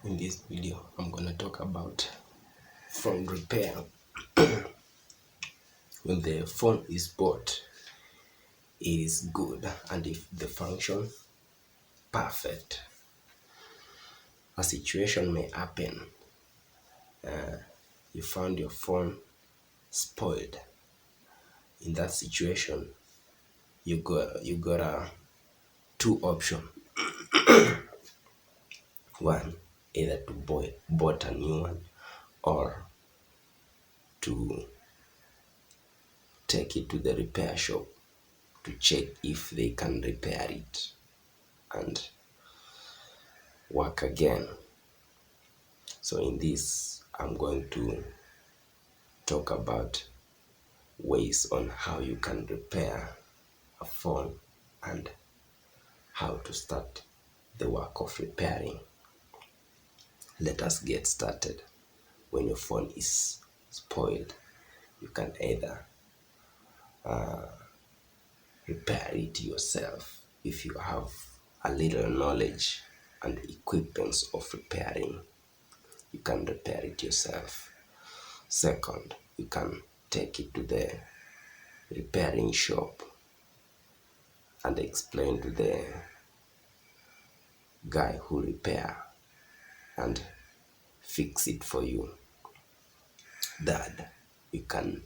In this video, I'm gonna talk about phone repair. When the phone is bought, it is good, and if the function perfect, a situation may happen. You found your phone spoiled. In that situation, you got two options. One, either to bought a new one, or to take it to the repair shop to check if they can repair it and work again. So in this, I'm going to talk about ways on how you can repair a phone and how to start the work of repairing. Let us get started. When your phone is spoiled, you can either repair it yourself if you have a little knowledge and equipment of repairing. You can repair it yourself. Second, you can take it to the repairing shop and explain to the guy who repair and fix it for you. Third, you can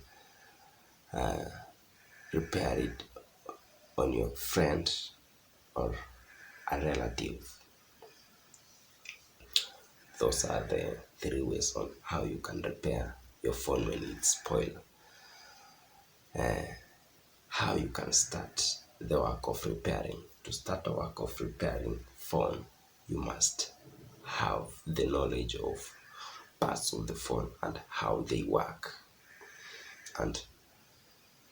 repair it on your friend or a relative. Those are the three ways on how you can repair your phone when it's spoiled. How you can start the work of repairing. To start the work of repairing phone, you must have the knowledge of parts of the phone and how they work, and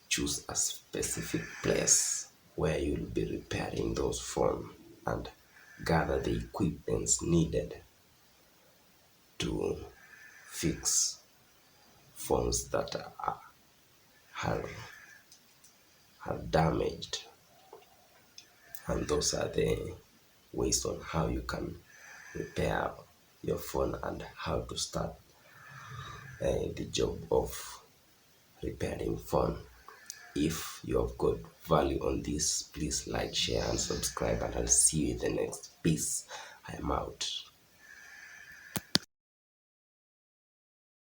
choose a specific place where you'll be repairing those phones and gather the equipments needed to fix phones that are damaged. And those are the ways on how you can repair your phone and how to start the job of repairing phone. If you have got value on this, please like, share and subscribe, and I'll see you in the next piece. I am out.